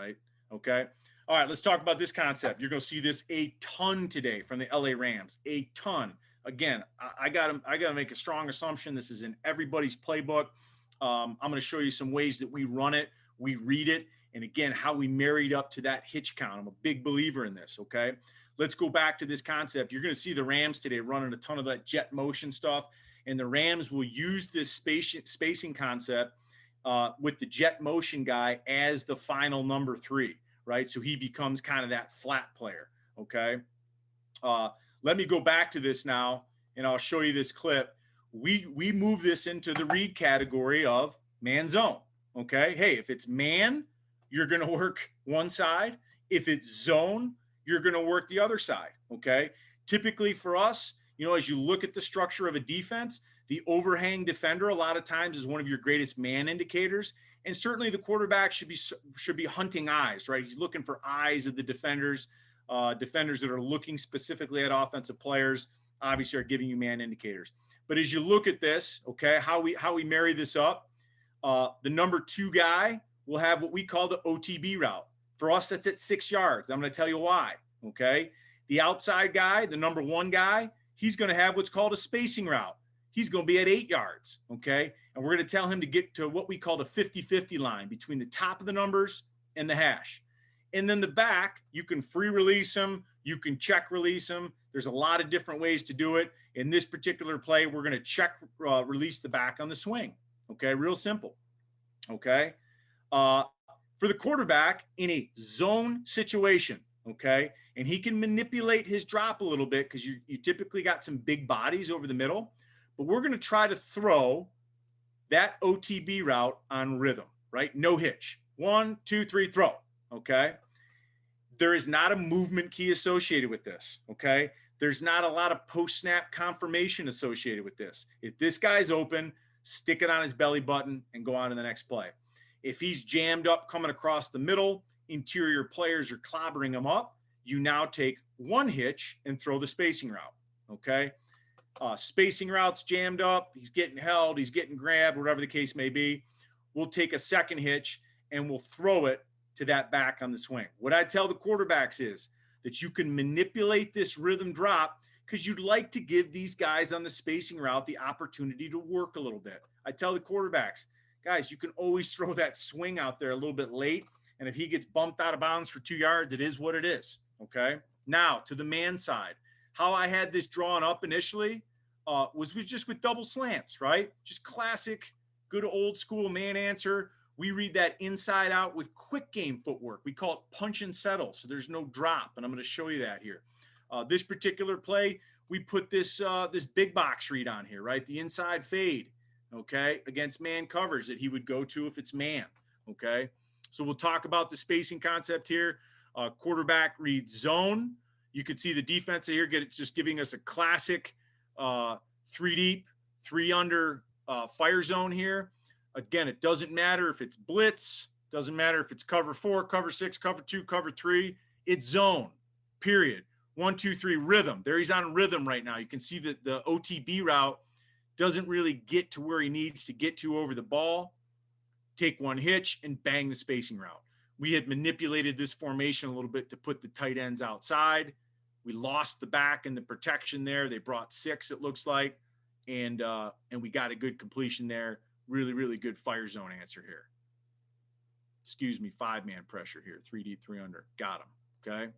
right? Okay. All right, let's talk about this concept. You're going to see this a ton today from the LA Rams, a ton. Again, I got to make a strong assumption. This is in everybody's playbook. I'm going to show you some ways that we run it, we read it, and again, how we married up to that hitch count. I'm a big believer in this. Okay. Let's go back to this concept. You're going to see the Rams today running a ton of that jet motion stuff, and the Rams will use this spacing concept with the jet motion guy as the final number 3, right? So he becomes kind of that flat player. Okay. Let me go back to this now, and I'll show you this clip. We move this into the read category of man zone. Okay. Hey, if it's man, you're going to work one side. If it's zone, you're going to work the other side. Okay. Typically for us, as you look at the structure of a defense, the overhang defender a lot of times is one of your greatest man indicators. And certainly the quarterback should be hunting eyes, right? He's looking for eyes of the defenders. Defenders that are looking specifically at offensive players obviously are giving you man indicators. But as you look at this, okay, how we marry this up, the number 2 guy will have what we call the OTB route. For us, that's at 6 yards. I'm going to tell you why. Okay. The outside guy, the number 1 guy, he's going to have what's called a spacing route. He's going to be at 8 yards. Okay. And we're going to tell him to get to what we call the 50-50 line between the top of the numbers and the hash. And then the back, you can free release him. You can check release him. There's a lot of different ways to do it. In this particular play, we're going to check release the back on the swing. Okay. Real simple. Okay. For the quarterback in a zone situation, okay, and he can manipulate his drop a little bit because you typically got some big bodies over the middle, but we're going to try to throw that OTB route on rhythm, right? No hitch. 1, 2, 3, throw, okay? There is not a movement key associated with this, okay? There's not a lot of post-snap confirmation associated with this. If this guy's open, stick it on his belly button and go on to the next play. If he's jammed up coming across the middle, interior players are clobbering him up, you now take 1 hitch and throw the spacing route, okay? Spacing route's jammed up, he's getting held, he's getting grabbed, whatever the case may be. We'll take a 2nd hitch and we'll throw it to that back on the swing. What I tell the quarterbacks is that you can manipulate this rhythm drop because you'd like to give these guys on the spacing route the opportunity to work a little bit. I tell the quarterbacks, guys, you can always throw that swing out there a little bit late. And if he gets bumped out of bounds for 2 yards, it is what it is. Okay. Now to the man side, how I had this drawn up initially was just with double slants, right? Just classic, good old school man answer. We read that inside out with quick game footwork. We call it punch and settle. So there's no drop. And I'm going to show you that here. This particular play, we put this big box read on here, right? The inside fade. Okay, against man covers that he would go to if it's man. Okay, so we'll talk about the spacing concept here. Quarterback reads zone. You could see the defense here just giving us a classic 3 deep, 3 under fire zone here. Again, it doesn't matter if it's blitz, doesn't matter if it's cover 4, cover 6, cover 2, cover 3. It's zone. Period. 1, 2, 3 rhythm. There he's on rhythm right now. You can see that the OTB route doesn't really get to where he needs to get to over the ball. Take 1 hitch and bang the spacing route. We had manipulated this formation a little bit to put the tight ends outside. We lost the back and the protection there. They brought 6, it looks like, and we got a good completion there. Really, really good fire zone answer here. Excuse me, 5-man pressure here. 3 deep, 3 under. Got him. Okay.